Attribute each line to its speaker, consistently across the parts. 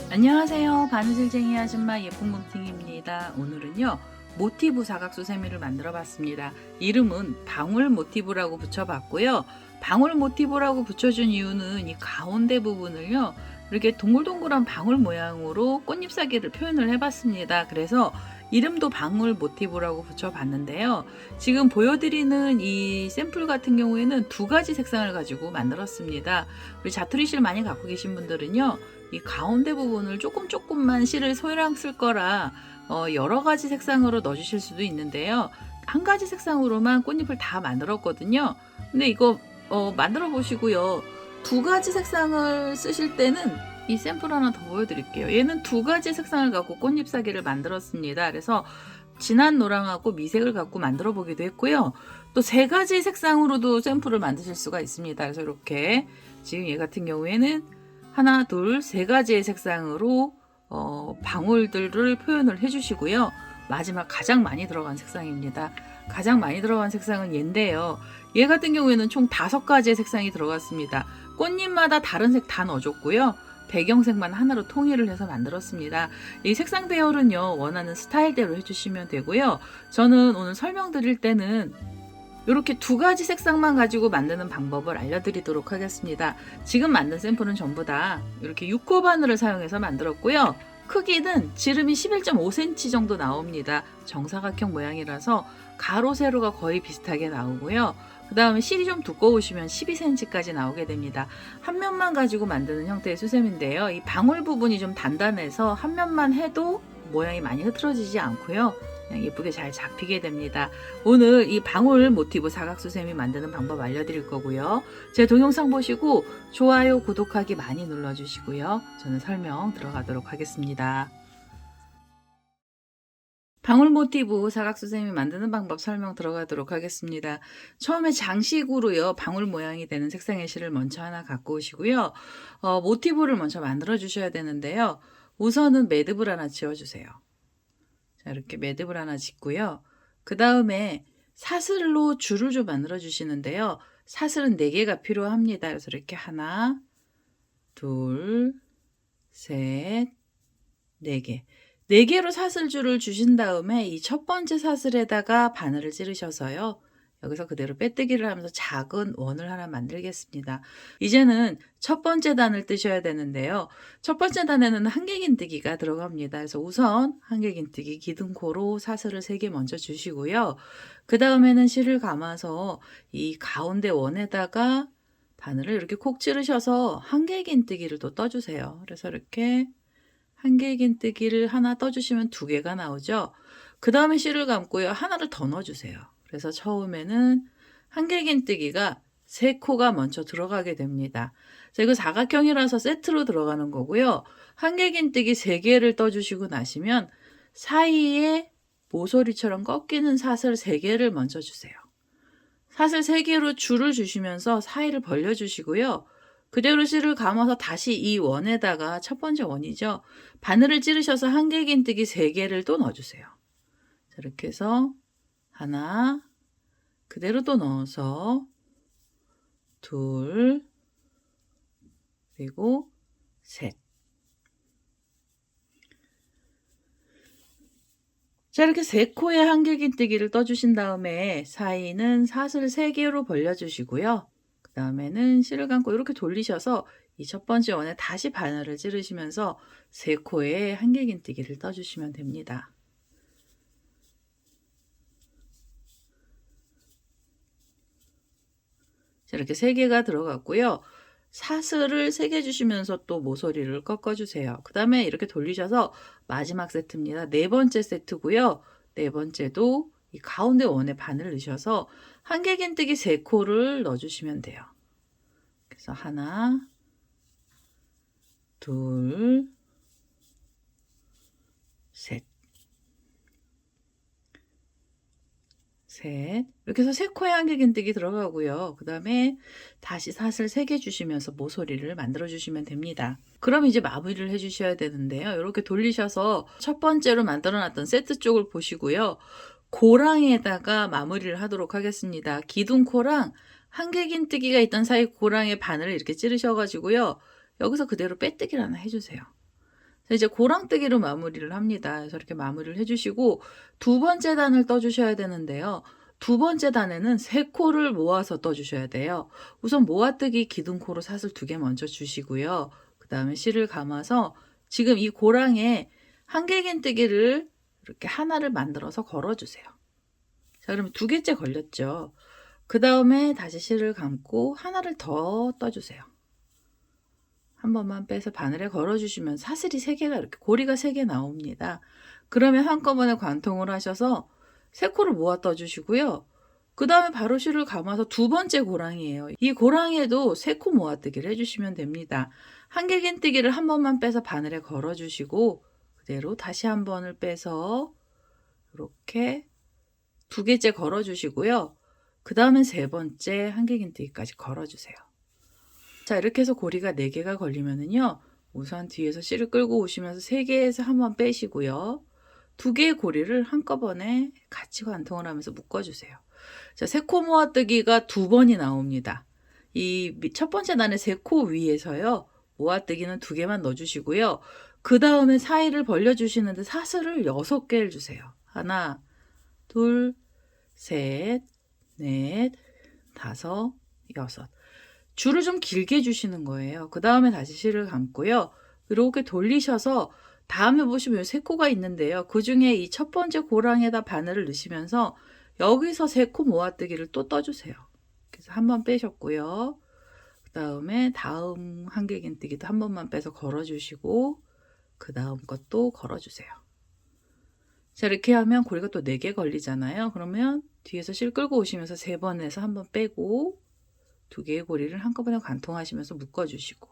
Speaker 1: 안녕하세요. 바느질쟁이 아줌마 예쁜 곰팅입니다. 오늘은요 모티브 사각수세미를 만들어 봤습니다. 이름은 방울 모티브라고 붙여봤고요. 방울 모티브라고 붙여준 이유는 이 가운데 부분을요 이렇게 동글동글한 방울 모양으로 꽃잎사귀를 표현을 해봤습니다. 그래서 이름도 방울 모티브라고 붙여봤는데요. 지금 보여드리는 이 샘플 같은 경우에는 두 가지 색상을 가지고 만들었습니다. 우리 자투리 실 많이 갖고 계신 분들은요 이 가운데 부분을 조금만 실을 소량 쓸 거라 여러 가지 색상으로 넣어주실 수도 있는데요. 한 가지 색상으로만 꽃잎을 다 만들었거든요. 근데 이거 만들어 보시고요. 두 가지 색상을 쓰실 때는 이 샘플 하나 더 보여드릴게요. 얘는 두 가지 색상을 갖고 꽃잎사귀를 만들었습니다. 그래서 진한 노랑하고 미색을 갖고 만들어 보기도 했고요. 또 세 가지 색상으로도 샘플을 만드실 수가 있습니다. 그래서 이렇게 지금 얘 같은 경우에는 하나, 둘, 세 가지의 색상으로 방울들을 표현을 해주시고요. 마지막 가장 많이 들어간 색상입니다. 가장 많이 들어간 색상은 얘인데요. 얘 같은 경우에는 총 5가지의 색상이 들어갔습니다. 꽃잎마다 다른 색 다 넣어줬고요. 배경색만 하나로 통일을 해서 만들었습니다. 이 색상 배열은요 원하는 스타일대로 해주시면 되고요. 저는 오늘 설명드릴 때는 이렇게 두 가지 색상만 가지고 만드는 방법을 알려드리도록 하겠습니다. 지금 만든 샘플은 전부 다 이렇게 6호 바늘을 사용해서 만들었고요. 크기는 지름이 11.5cm 정도 나옵니다. 정사각형 모양이라서 가로 세로가 거의 비슷하게 나오고요. 그 다음에 실이 좀 두꺼우시면 12cm까지 나오게 됩니다. 한 면만 가지고 만드는 형태의 수세미인데요. 이 방울 부분이 좀 단단해서 한 면만 해도 모양이 많이 흐트러지지 않고요. 그냥 예쁘게 잘 잡히게 됩니다. 오늘 이 방울 모티브 사각수세미 만드는 방법 알려드릴 거고요. 제 동영상 보시고 좋아요, 구독하기 많이 눌러주시고요. 저는 설명 들어가도록 하겠습니다. 방울 모티브 사각수세미 만드는 방법 설명 들어가도록 하겠습니다. 처음에 장식으로요 방울 모양이 되는 색상의 실을 먼저 하나 갖고 오시고요. 모티브를 먼저 만들어 주셔야 되는데요. 우선은 매듭을 하나 지어주세요. 자, 이렇게 매듭을 하나 짓고요. 그 다음에 사슬로 줄을 좀 만들어 주시는데요. 사슬은 4개가 필요합니다. 그래서 이렇게 하나, 둘, 셋, 4개. 4개로 사슬줄을 주신 다음에 이 첫 번째 사슬에다가 바늘을 찌르셔서요. 여기서 그대로 빼뜨기를 하면서 작은 원을 하나 만들겠습니다. 이제는 첫 번째 단을 뜨셔야 되는데요. 첫 번째 단에는 한길긴뜨기가 들어갑니다. 그래서 우선 한길긴뜨기 기둥코로 사슬을 3개 먼저 주시고요. 그 다음에는 실을 감아서 이 가운데 원에다가 바늘을 이렇게 콕 찌르셔서 한길긴뜨기를 또 떠주세요. 그래서 이렇게 한길긴뜨기를 하나 떠주시면 2개가 나오죠. 그 다음에 실을 감고요. 하나를 더 넣어주세요. 그래서 처음에는 한길긴뜨기가 3코가 먼저 들어가게 됩니다. 자, 이거 사각형이라서 세트로 들어가는 거고요. 한길긴뜨기 3개를 떠주시고 나시면 사이에 모서리처럼 꺾이는 사슬 3개를 먼저 주세요. 사슬 3개로 줄을 주시면서 사이를 벌려주시고요. 그대로 실을 감아서 다시 이 원에다가 첫 번째 원이죠. 바늘을 찌르셔서 한길긴뜨기 3개를 또 넣어주세요. 자, 이렇게 해서 하나, 그대로 또 넣어서 둘, 그리고 셋. 자, 이렇게 3코의 한길긴뜨기를 떠주신 다음에 사이는 사슬 3개로 벌려주시고요. 그 다음에는 실을 감고 이렇게 돌리셔서 이 첫 번째 원에 다시 바늘을 찌르시면서 3코의 한길긴뜨기를 떠주시면 됩니다. 자, 이렇게 3개가 들어갔고요. 사슬을 3개 주시면서 또 모서리를 꺾어주세요. 그 다음에 이렇게 돌리셔서 마지막 세트입니다. 4번째 세트고요. 4번째도 이 가운데 원에 바늘을 넣으셔서 한길긴뜨기 3코를 넣어주시면 돼요. 그래서 하나, 둘, 셋, 셋. 이렇게 해서 3코의 한길긴뜨기 들어가고요. 그 다음에 다시 사슬 3개 주시면서 모서리를 만들어 주시면 됩니다. 그럼 이제 마무리를 해 주셔야 되는데요. 이렇게 돌리셔서 첫 번째로 만들어 놨던 세트 쪽을 보시고요. 고랑에다가 마무리를 하도록 하겠습니다. 기둥코랑 한길긴뜨기가 있던 사이 고랑의 바늘을 이렇게 찌르셔 가지고요. 여기서 그대로 빼뜨기를 하나 해 주세요. 이제 고랑뜨기로 마무리를 합니다. 그래서 이렇게 마무리를 해 주시고 두 번째 단을 떠 주셔야 되는데요. 두 번째 단에는 세 코를 모아서 떠 주셔야 돼요. 우선 모아뜨기 기둥코로 사슬 2개 먼저 주시고요. 그다음에 실을 감아서 지금 이 고랑에 한길긴뜨기를 이렇게 하나를 만들어서 걸어 주세요. 자, 그러면 2개째 걸렸죠. 그다음에 다시 실을 감고 하나를 더 떠 주세요. 한 번만 빼서 바늘에 걸어 주시면 사슬이 3개가 이렇게 고리가 3개 나옵니다. 그러면 한꺼번에 관통을 하셔서 3코를 모아 떠 주시고요. 그다음에 바로 실을 감아서 두 번째 고랑이에요. 이 고랑에도 3코 모아뜨기를 해 주시면 됩니다. 한길긴뜨기를 한 번만 빼서 바늘에 걸어 주시고 그대로 다시 한 번을 빼서 이렇게 2개째 걸어 주시고요. 그다음엔 세 번째 한길긴뜨기까지 걸어 주세요. 자, 이렇게 해서 고리가 4개가 걸리면은요. 우선 뒤에서 실을 끌고 오시면서 3개에서 한 번 빼시고요. 2개의 고리를 한꺼번에 같이 관통을 하면서 묶어 주세요. 자, 3코 모아뜨기가 2번이 나옵니다. 이 첫 번째 단의 3코 위에서요. 모아뜨기는 2개만 넣어 주시고요. 그다음에 사이를 벌려 주시는데 사슬을 6개를 주세요. 하나, 둘, 셋, 넷, 다섯, 여섯. 줄을 좀 길게 주시는 거예요. 그 다음에 다시 실을 감고요. 이렇게 돌리셔서 다음에 보시면 3코가 있는데요. 그 중에 이 첫 번째 고랑에다 바늘을 넣으시면서 여기서 3코 모아뜨기를 또 떠주세요. 그래서 한 번 빼셨고요. 그 다음에 다음 한길긴뜨기도 한 번만 빼서 걸어주시고 그 다음 것도 걸어주세요. 자, 이렇게 하면 고리가 또 4개 걸리잖아요. 그러면 뒤에서 실 끌고 오시면서 3번 해서 한 번 빼고 2개의 고리를 한꺼번에 관통하시면서 묶어주시고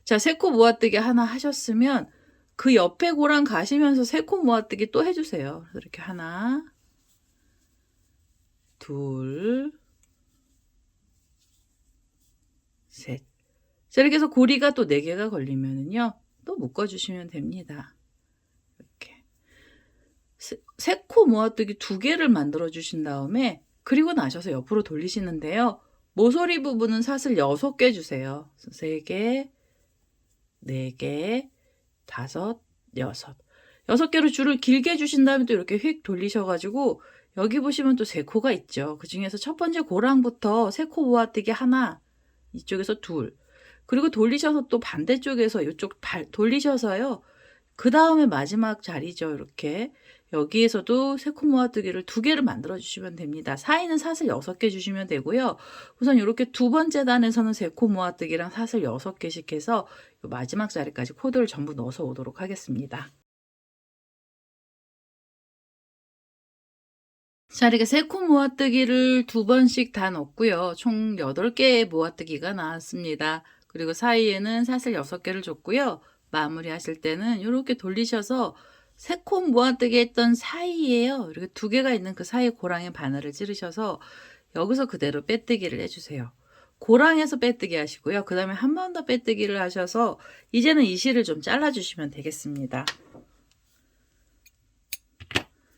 Speaker 1: 자, 3코 모아뜨기 하나 하셨으면 그 옆에 고랑 가시면서 3코 모아뜨기 또 해주세요. 그래서 이렇게 하나, 둘, 셋. 자, 이렇게 해서 고리가 또 4개가 걸리면은요, 또 묶어주시면 됩니다. 이렇게 3코 모아뜨기 2개를 만들어 주신 다음에 그리고 나셔서 옆으로 돌리시는데요. 모서리 부분은 사슬 6개 주세요. 3개, 4개, 5, 6. 6개로 줄을 길게 주신 다음에 또 이렇게 휙 돌리셔가지고 여기 보시면 또 3코가 있죠. 그 중에서 첫 번째 고랑부터 3코 모아뜨기 하나, 이쪽에서 둘, 그리고 돌리셔서 또 반대쪽에서 이쪽 돌리셔서요. 그 다음에 마지막 자리죠. 이렇게 여기에서도 3코 모아뜨기를 2개를 만들어 주시면 됩니다. 사이는 사슬 6개 주시면 되고요. 우선 이렇게 두 번째 단에서는 3코 모아뜨기랑 사슬 6개씩 해서 마지막 자리까지 코드를 전부 넣어서 오도록 하겠습니다. 자, 이렇게 3코 모아뜨기를 2번씩 다 넣었고요. 총 8개의 모아뜨기가 나왔습니다. 그리고 사이에는 사슬 6개를 줬고요. 마무리 하실 때는 이렇게 돌리셔서 3코 모아뜨기 했던 사이에요. 이렇게 2개가 있는 그 사이 고랑에 바늘을 찌르셔서 여기서 그대로 빼뜨기를 해주세요. 고랑에서 빼뜨기 하시고요. 그 다음에 한 번 더 빼뜨기를 하셔서 이제는 이 실을 좀 잘라주시면 되겠습니다.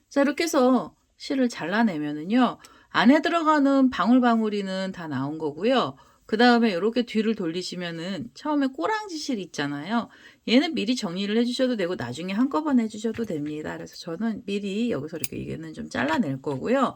Speaker 1: 자, 이렇게 해서 실을 잘라내면은요. 안에 들어가는 방울방울이는 다 나온 거고요. 그 다음에 이렇게 뒤를 돌리시면은 처음에 꼬랑지 실 있잖아요. 얘는 미리 정리를 해주셔도 되고 나중에 한꺼번에 해주셔도 됩니다. 그래서 저는 미리 여기서 이렇게 이게는 좀 잘라낼 거고요.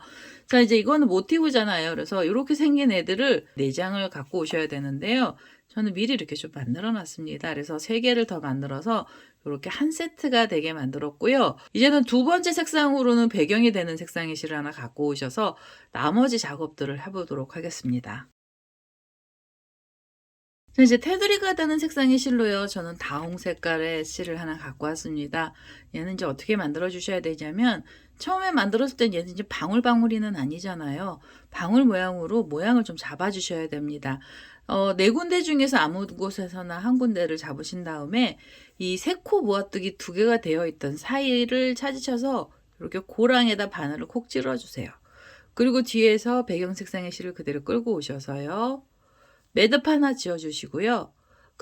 Speaker 1: 자, 이제 이거는 모티브잖아요. 그래서 이렇게 생긴 애들을 4장을 갖고 오셔야 되는데요. 저는 미리 이렇게 좀 만들어 놨습니다. 그래서 3개를 더 만들어서 이렇게 한 세트가 되게 만들었고요. 이제는 두 번째 색상으로는 배경이 되는 색상의 실을 하나 갖고 오셔서 나머지 작업들을 해보도록 하겠습니다. 자, 이제 테두리가 되는 색상의 실로요. 저는 다홍 색깔의 실을 하나 갖고 왔습니다. 얘는 이제 어떻게 만들어 주셔야 되냐면 처음에 만들었을 땐 얘는 이제 방울방울이는 아니잖아요. 방울 모양으로 모양을 좀 잡아 주셔야 됩니다. 4군데 중에서 아무 곳에서나 한 군데를 잡으신 다음에 이 3코 모아뜨기 2개가 되어 있던 사이를 찾으셔서 이렇게 고랑에다 바늘을 콕 찔러 주세요. 그리고 뒤에서 배경 색상의 실을 그대로 끌고 오셔서요. 매듭 하나 지어 주시고요.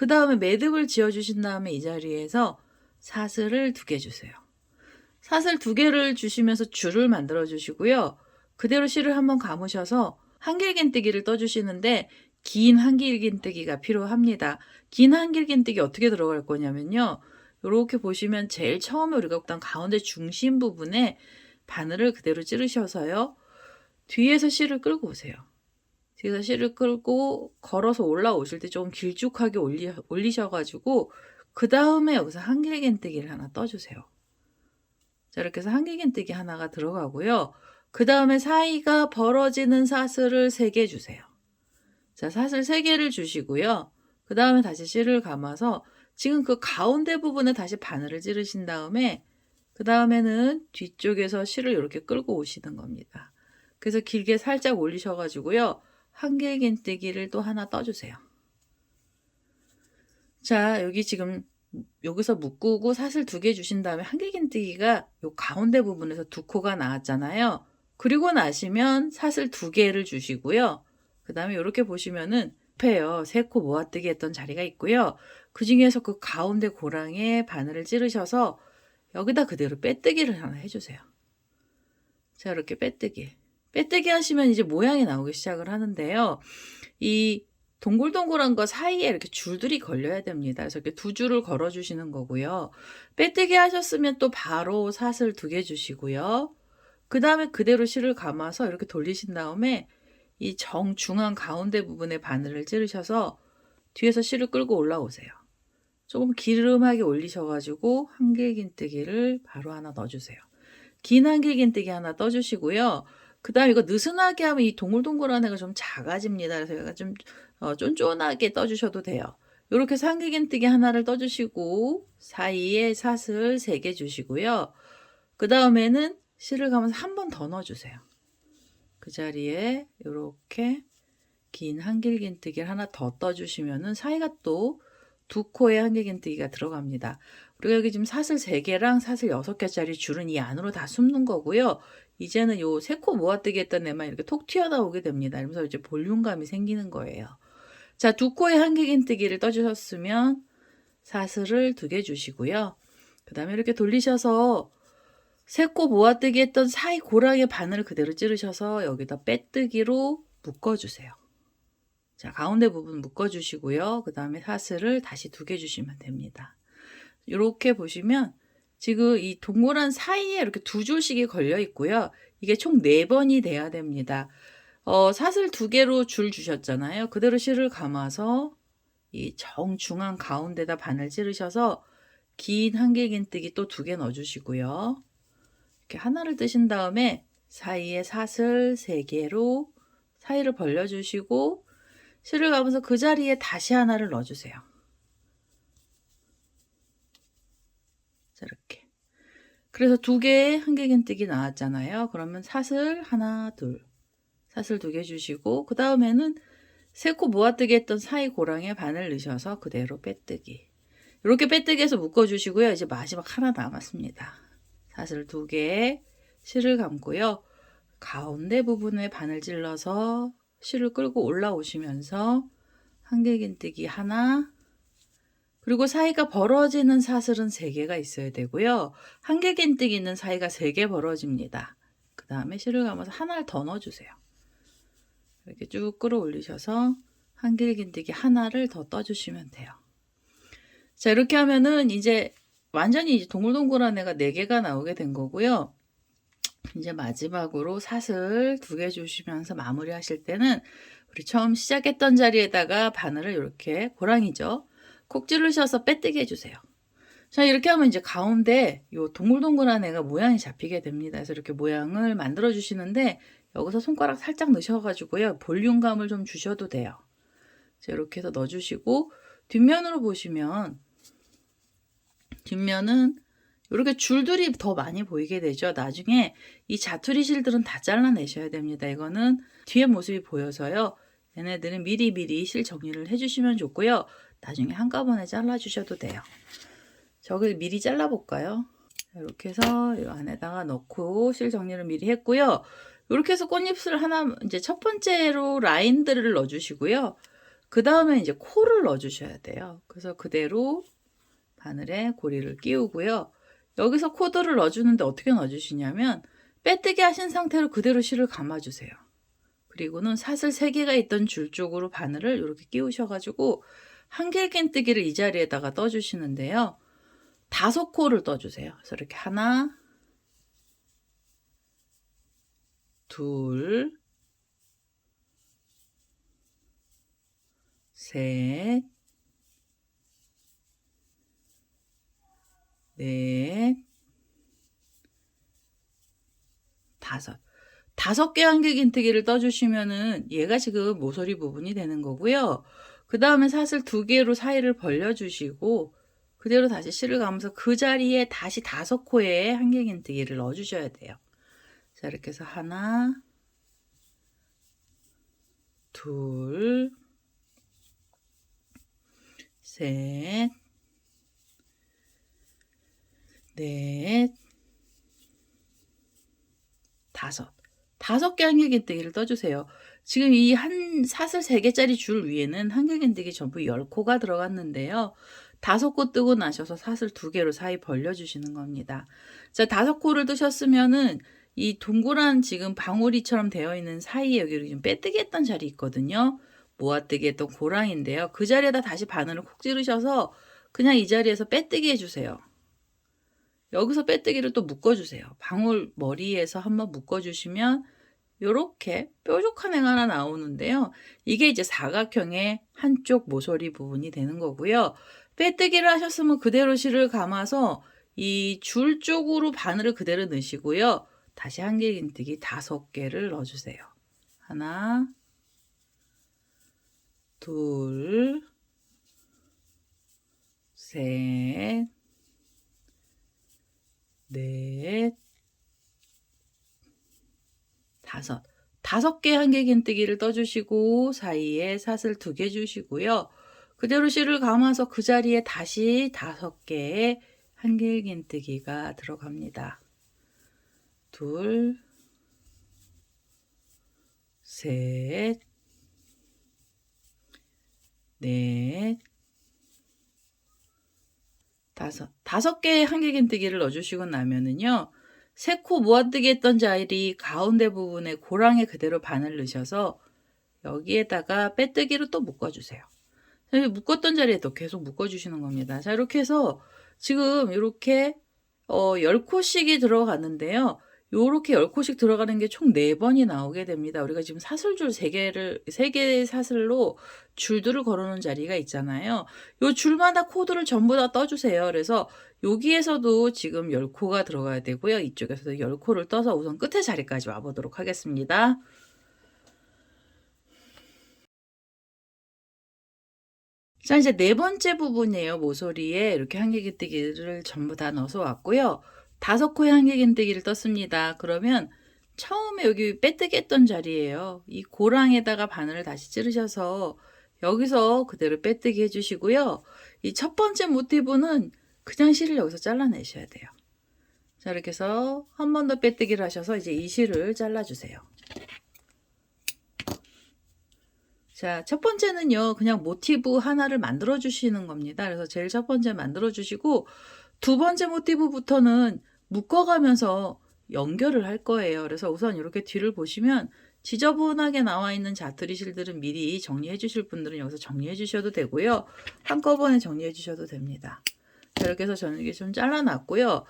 Speaker 1: 그 다음에 매듭을 지어주신 다음에 이 자리에서 사슬을 2개 주세요. 사슬 2개를 주시면서 줄을 만들어 주시고요. 그대로 실을 한번 감으셔서 한길긴뜨기를 떠주시는데 긴 한길긴뜨기가 필요합니다. 긴 한길긴뜨기 어떻게 들어갈 거냐면요. 이렇게 보시면 제일 처음에 우리가 했던 가운데 중심 부분에 바늘을 그대로 찌르셔서요. 뒤에서 실을 끌고 오세요. 뒤에서 실을 끌고 걸어서 올라오실 때 좀 길쭉하게 올리셔가지고 그 다음에 여기서 한길긴뜨기를 하나 떠주세요. 자, 이렇게 해서 한길긴뜨기 하나가 들어가고요. 그 다음에 사이가 벌어지는 사슬을 3개 주세요. 자, 사슬 3개를 주시고요. 그 다음에 다시 실을 감아서 지금 그 가운데 부분에 다시 바늘을 찌르신 다음에 그 다음에는 뒤쪽에서 실을 이렇게 끌고 오시는 겁니다. 그래서 길게 살짝 올리셔가지고요. 한길긴뜨기를 또 하나 떠주세요. 자, 여기 지금 여기서 묶고 사슬 2개 주신 다음에 한길긴뜨기가 요 가운데 부분에서 2코가 나왔잖아요. 그리고 나시면 사슬 2개를 주시고요. 그 다음에 이렇게 보시면은 옆에요. 3코 모아뜨기 했던 자리가 있고요. 그 중에서 그 가운데 고랑에 바늘을 찌르셔서 여기다 그대로 빼뜨기를 하나 해주세요. 자, 이렇게 빼뜨기. 빼뜨기 하시면 이제 모양이 나오기 시작을 하는데요. 이 동글동글한 거 사이에 이렇게 줄들이 걸려야 됩니다. 그래서 이렇게 2줄을 걸어 주시는 거고요. 빼뜨기 하셨으면 또 바로 사슬 2개 주시고요. 그 다음에 그대로 실을 감아서 이렇게 돌리신 다음에 이 정중앙 가운데 부분에 바늘을 찌르셔서 뒤에서 실을 끌고 올라오세요. 조금 기름하게 올리셔가지고 한길긴뜨기를 바로 하나 넣어주세요. 긴 한길긴뜨기 하나 떠주시고요. 그 다음에 이거 느슨하게 하면 이 동글동글한 애가 좀 작아집니다. 그래서 약간 좀 쫀쫀하게 떠주셔도 돼요. 이렇게 해서 한길긴뜨기 하나를 떠주시고 사이에 사슬 3개 주시고요. 그 다음에는 실을 감아서 한 번 더 넣어주세요. 그 자리에 이렇게 긴 한길긴뜨기를 하나 더 떠주시면은 사이가 또 2코의 한길긴뜨기가 들어갑니다. 우리가 여기 지금 사슬 3개랑 사슬 6개짜리 줄은 이 안으로 다 숨는 거고요. 이제는 요 3코 모아뜨기 했던 애만 이렇게 톡 튀어나오게 됩니다. 이러면서 이제 볼륨감이 생기는 거예요. 자, 2코의 한길긴뜨기를 떠주셨으면 사슬을 2개 주시고요. 그 다음에 이렇게 돌리셔서 3코 모아뜨기 했던 사이 고랑의 바늘을 그대로 찌르셔서 여기다 빼뜨기로 묶어주세요. 자, 가운데 부분 묶어주시고요. 그 다음에 사슬을 다시 2개 주시면 됩니다. 이렇게 보시면 지금 이 동그란 사이에 이렇게 2줄씩이 걸려 있고요. 이게 총 4번이 돼야 됩니다. 사슬 2개로 줄 주셨잖아요. 그대로 실을 감아서 이 정중앙 가운데다 바늘 찌르셔서 긴 한길긴뜨기 또 2개 넣어주시고요. 이렇게 하나를 뜨신 다음에 사이에 사슬 3개로 사이를 벌려주시고 실을 감아서 그 자리에 다시 하나를 넣어주세요. 자, 이렇게. 그래서 2개의 한길긴뜨기 나왔잖아요. 그러면 사슬 하나, 둘, 사슬 2개 주시고 그 다음에는 3코 모아뜨기 했던 사이 고랑에 바늘 넣으셔서 그대로 빼뜨기. 이렇게 빼뜨기해서 묶어주시고요. 이제 마지막 하나 남았습니다. 사슬 2개, 실을 감고요. 가운데 부분에 바늘 찔러서 실을 끌고 올라오시면서 한길긴뜨기 하나, 그리고 사이가 벌어지는 사슬은 3개가 있어야 되고요. 한길긴뜨기는 사이가 3개 벌어집니다. 그 다음에 실을 감아서 하나를 더 넣어주세요. 이렇게 쭉 끌어올리셔서 한길긴뜨기 하나를 더 떠주시면 돼요. 자, 이렇게 하면은 이제 완전히 이제 동글동글한 애가 4개가 나오게 된 거고요. 이제 마지막으로 사슬 2개 주시면서 마무리 하실 때는 우리 처음 시작했던 자리에다가 바늘을 이렇게 고랑이죠. 콕 찌르셔서 빼뜨기 해주세요. 자, 이렇게 하면 이제 가운데 요 동글동글한 애가 모양이 잡히게 됩니다. 그래서 이렇게 모양을 만들어 주시는데 여기서 손가락 살짝 넣으셔가지고요. 볼륨감을 좀 주셔도 돼요. 자, 이렇게 해서 넣어주시고 뒷면으로 보시면 뒷면은 이렇게 줄들이 더 많이 보이게 되죠. 나중에 이 자투리 실들은 다 잘라내셔야 됩니다. 이거는 뒤에 모습이 보여서요. 얘네들은 미리미리 실 정리를 해주시면 좋고요. 나중에 한꺼번에 잘라주셔도 돼요. 저걸 미리 잘라볼까요? 이렇게 해서 이 안에다가 넣고 실 정리를 미리 했고요. 이렇게 해서 꽃잎을 하나 이제 첫 번째로 라인들을 넣어주시고요. 그 다음에 이제 코를 넣어주셔야 돼요. 그래서 그대로 바늘에 고리를 끼우고요. 여기서 코드를 넣어주는데 어떻게 넣어주시냐면 빼뜨기 하신 상태로 그대로 실을 감아주세요. 그리고는 사슬 3개가 있던 줄 쪽으로 바늘을 이렇게 끼우셔가지고 한길긴뜨기를 이 자리에다가 떠주시는데요. 5코를 떠주세요. 그래서 이렇게 하나, 둘, 셋, 넷, 다섯. 5개 한길긴뜨기를 떠주시면은 얘가 지금 모서리 부분이 되는 거고요. 그 다음에 사슬 2개로 사이를 벌려주시고 그대로 다시 실을 감아서 그 자리에 다시 5코의 한길긴뜨기를 넣어주셔야 돼요. 자, 이렇게 해서 하나, 둘, 셋, 넷, 다섯. 5개 한길긴뜨기를 떠주세요. 지금 이 한 사슬 3개짜리 줄 위에는 한길긴뜨기 전부 10코가 들어갔는데요. 5코 뜨고 나셔서 사슬 2개로 사이 벌려주시는 겁니다. 자, 5코를 뜨셨으면은 이 동그란 지금 방울이처럼 되어 있는 사이에 여기 좀 빼뜨기 했던 자리 있거든요. 모아뜨기 했던 고랑인데요. 그 자리에다 다시 바늘을 콕 찌르셔서 그냥 이 자리에서 빼뜨기 해주세요. 여기서 빼뜨기를 또 묶어주세요. 방울 머리에서 한번 묶어주시면 이렇게 뾰족한 애가 하나 나오는데요. 이게 이제 사각형의 한쪽 모서리 부분이 되는 거고요. 빼뜨기를 하셨으면 그대로 실을 감아서 이 줄 쪽으로 바늘을 그대로 넣으시고요. 다시 한길긴뜨기 5개를 넣어주세요. 하나, 둘, 셋, 넷, 5. 5개 한길긴뜨기를 떠주시고 사이에 사슬 2개 주시고요. 그대로 실을 감아서 그 자리에 다시 5개의 한길긴뜨기가 들어갑니다. 둘, 셋, 넷, 5. 5개의 한길긴뜨기를 넣어주시고 나면은요. 3코 모아뜨기 했던 자리 가운데 부분에 고랑에 그대로 바늘 넣으셔서 여기에다가 빼뜨기로 또 묶어주세요. 묶었던 자리에 또 계속 묶어주시는 겁니다. 자, 이렇게 해서 지금 이렇게 10코씩이 들어가는데요. 요렇게 10코씩 들어가는 게 총 4번이 나오게 됩니다. 우리가 지금 사슬줄 3개의 사슬로 줄들을 걸어놓은 자리가 있잖아요. 요 줄마다 코드를 전부 다 떠주세요. 그래서 여기에서도 지금 10코가 들어가야 되고요. 이쪽에서도 10코를 떠서 우선 끝에 자리까지 와보도록 하겠습니다. 자, 이제 4번째 부분이에요. 모서리에 이렇게 한길긴뜨기를 전부 다 넣어서 왔고요. 5코의 한길긴뜨기를 떴습니다. 그러면 처음에 여기 빼뜨기 했던 자리예요. 이 고랑에다가 바늘을 다시 찌르셔서 여기서 그대로 빼뜨기 해주시고요. 이 첫 번째 모티브는 그냥 실을 여기서 잘라내셔야 돼요. 자, 이렇게 해서 한 번 더 빼뜨기를 하셔서 이제 이 실을 잘라주세요. 자, 첫 번째는요, 그냥 모티브 하나를 만들어 주시는 겁니다. 그래서 제일 첫 번째 만들어 주시고, 두 번째 모티브부터는 묶어가면서 연결을 할 거예요. 그래서 우선 이렇게 뒤를 보시면 지저분하게 나와 있는 자투리 실들은 미리 정리해 주실 분들은 여기서 정리해 주셔도 되고요. 한꺼번에 정리해 주셔도 됩니다. 자, 이렇게 해서 저는 이게 좀 잘라놨고요.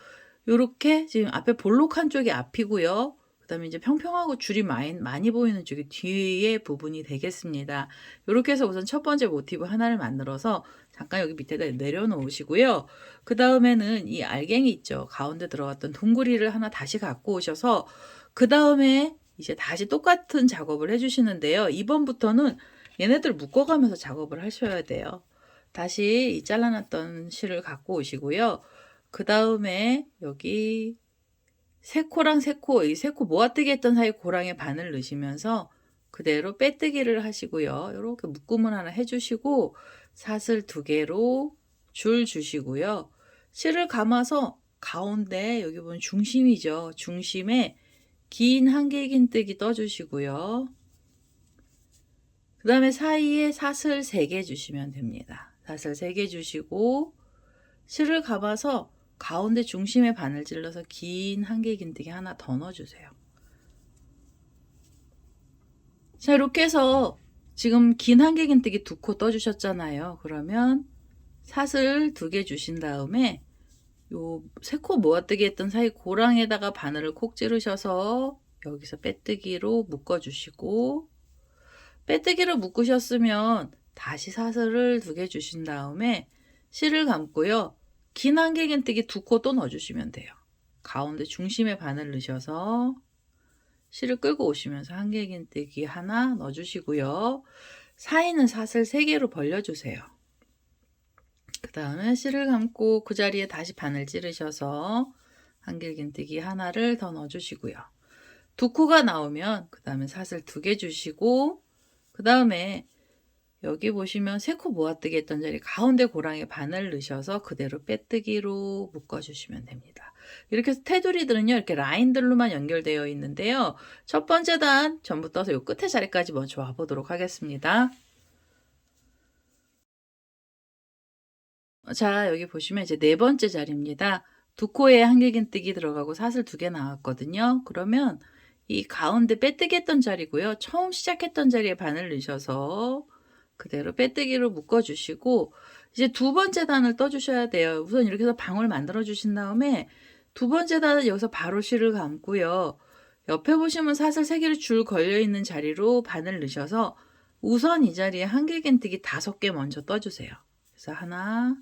Speaker 1: 이렇게 지금 앞에 볼록한 쪽이 앞이고요. 그다음에 이제 평평하고 줄이 많이 보이는 쪽이 뒤에 부분이 되겠습니다. 이렇게 해서 우선 첫 번째 모티브 하나를 만들어서 잠깐 여기 밑에다 내려놓으시고요. 그 다음에는 이 알갱이 있죠. 가운데 들어갔던 동그리를 하나 다시 갖고 오셔서 그 다음에 이제 다시 똑같은 작업을 해주시는데요. 이번부터는 얘네들 묶어가면서 작업을 하셔야 돼요. 다시 이 잘라놨던 실을 갖고 오시고요. 그 다음에 여기 3코랑 3코, 이 3코 모아뜨기 했던 사이 고랑에 바늘 넣으시면서 그대로 빼뜨기를 하시고요. 이렇게 묶음을 하나 해주시고 사슬 2개로 줄 주시고요. 실을 감아서 가운데 여기 보면 중심이죠. 중심에 긴 한길긴뜨기 떠주시고요. 그 다음에 사이에 사슬 3개 주시면 됩니다. 사슬 3개 주시고 실을 감아서 가운데 중심에 바늘 찔러서 긴 한길긴뜨기 하나 더 넣어주세요. 자, 이렇게 해서 지금 긴 한길긴뜨기 2코 떠주셨잖아요. 그러면 사슬 2개 주신 다음에 요 3코 모아뜨기 했던 사이 고랑에다가 바늘을 콕 찌르셔서 여기서 빼뜨기로 묶어주시고, 빼뜨기로 묶으셨으면 다시 사슬을 2개 주신 다음에 실을 감고요. 긴 한길긴뜨기 2코 또 넣어주시면 돼요. 가운데 중심에 바늘 넣으셔서 실을 끌고 오시면서 한길긴뜨기 하나 넣어주시고요. 사이는 사슬 3개로 벌려주세요. 그 다음에 실을 감고 그 자리에 다시 바늘 찌르셔서 한길긴뜨기 하나를 더 넣어주시고요. 2코가 나오면 그 다음에 사슬 2개 주시고, 그 다음에 여기 보시면 3코 모아뜨기 했던 자리 가운데 고랑에 바늘 넣으셔서 그대로 빼뜨기로 묶어주시면 됩니다. 이렇게 해서 테두리들은요, 이렇게 라인들로만 연결되어 있는데요. 첫 번째 단 전부 떠서 요 끝에 자리까지 먼저 와보도록 하겠습니다. 자, 여기 보시면 이제 4번째 자리입니다. 2코에 한길긴뜨기 들어가고 사슬 2개 나왔거든요. 그러면 이 가운데 빼뜨기 했던 자리고요. 처음 시작했던 자리에 바늘 넣으셔서 그대로 빼뜨기로 묶어주시고, 이제 2번째 단을 떠주셔야 돼요. 우선 이렇게 해서 방울 만들어 주신 다음에 2번째 단은 여기서 바로 실을 감고요. 옆에 보시면 사슬 3개로 줄 걸려있는 자리로 바늘 넣으셔서 우선 이 자리에 한길긴뜨기 5개 먼저 떠주세요. 그래서 하나,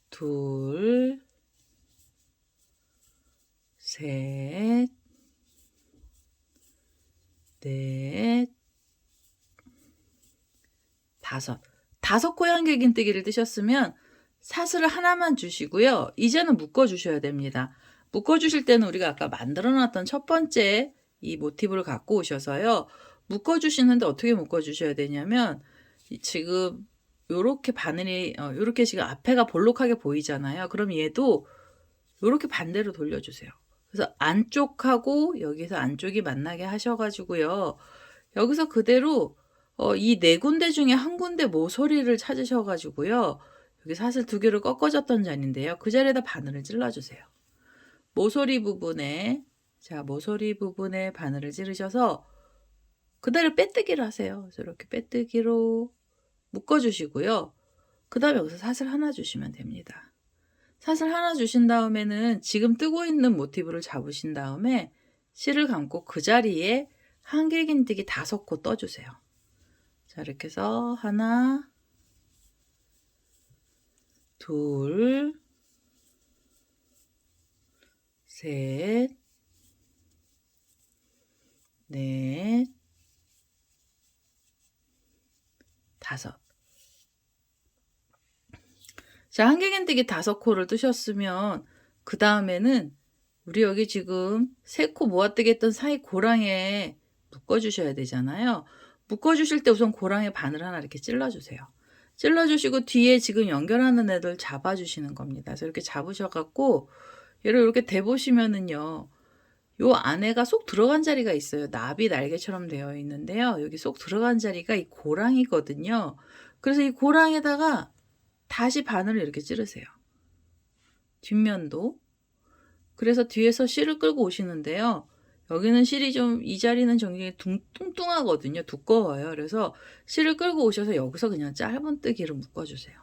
Speaker 1: 둘, 셋, 넷, 5. 5코의 한길긴뜨기를 뜨셨으면 사슬을 하나만 주시고요. 이제는 묶어주셔야 됩니다. 묶어주실 때는 우리가 아까 만들어놨던 첫 번째 이 모티브를 갖고 오셔서요. 묶어주시는데 어떻게 묶어주셔야 되냐면, 지금 요렇게 바늘이 요렇게 지금 앞에가 볼록하게 보이잖아요. 그럼 얘도 요렇게 반대로 돌려주세요. 그래서 안쪽하고 여기서 안쪽이 만나게 하셔가지고요. 여기서 그대로 이 4군데 중에 한 군데 모서리를 찾으셔가지고요. 여기 사슬 2개로 꺾어졌던 자리인데요. 그 자리에다 바늘을 찔러주세요. 모서리 부분에, 자, 모서리 부분에 바늘을 찌르셔서 그대로 빼뜨기를 하세요. 그래서 이렇게 빼뜨기로 묶어주시고요. 그 다음에 여기서 사슬 하나 주시면 됩니다. 사슬 하나 주신 다음에는 지금 뜨고 있는 모티브를 잡으신 다음에 실을 감고 그 자리에 한길긴뜨기 5코 떠주세요. 자, 이렇게 해서 하나, 둘, 셋, 넷, 5. 자, 한길긴뜨기 5코를 뜨셨으면 그 다음에는 우리 여기 지금 3코 모아뜨기 했던 사이 고랑에 묶어주셔야 되잖아요. 묶어주실 때 우선 고랑에 바늘 하나 이렇게 찔러주세요. 찔러주시고 뒤에 지금 연결하는 애들 잡아주시는 겁니다. 그래서 이렇게 잡으셔갖고 얘를 이렇게 대보시면은요. 요 안에가 쏙 들어간 자리가 있어요. 나비 날개처럼 되어 있는데요. 여기 쏙 들어간 자리가 이 고랑이거든요. 그래서 이 고랑에다가 다시 바늘을 이렇게 찌르세요. 뒷면도. 그래서 뒤에서 실을 끌고 오시는데요. 여기는 실이 좀, 이 자리는 굉장히 뚱뚱하거든요. 두꺼워요. 그래서 실을 끌고 오셔서 여기서 그냥 짧은 뜨기로 묶어주세요.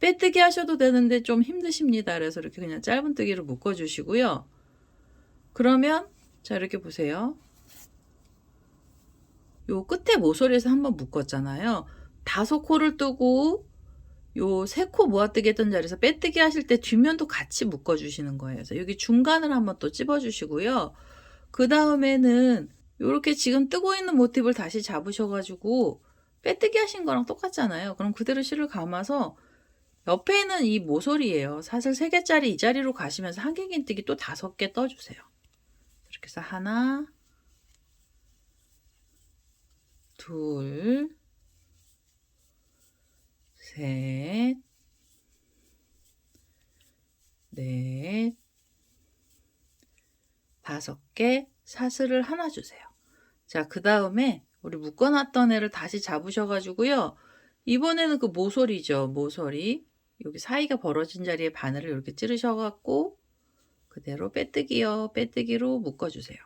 Speaker 1: 빼뜨기 하셔도 되는데 좀 힘드십니다. 그래서 이렇게 그냥 짧은 뜨기로 묶어주시고요. 그러면 자, 이렇게 보세요. 요 끝에 모서리에서 한번 묶었잖아요. 5코를 뜨고 요 3코 모아뜨기 했던 자리에서 빼뜨기 하실 때 뒷면도 같이 묶어주시는 거예요. 그래서 여기 중간을 한번 또 찝어주시고요. 그 다음에는 요렇게 지금 뜨고 있는 모티브를 다시 잡으셔가지고 빼뜨기 하신 거랑 똑같잖아요. 그럼 그대로 실을 감아서 옆에 있는 이 모서리예요. 사슬 3개짜리 이 자리로 가시면서 한길긴뜨기 또 5개 떠주세요. 이렇게 해서 하나, 둘, 셋, 넷, 5개 사슬을 하나 주세요. 자, 그 다음에 우리 묶어놨던 애를 다시 잡으셔가지고요. 이번에는 그 모서리죠. 모서리. 여기 사이가 벌어진 자리에 바늘을 이렇게 찌르셔갖고 그대로 빼뜨기요. 빼뜨기로 묶어주세요.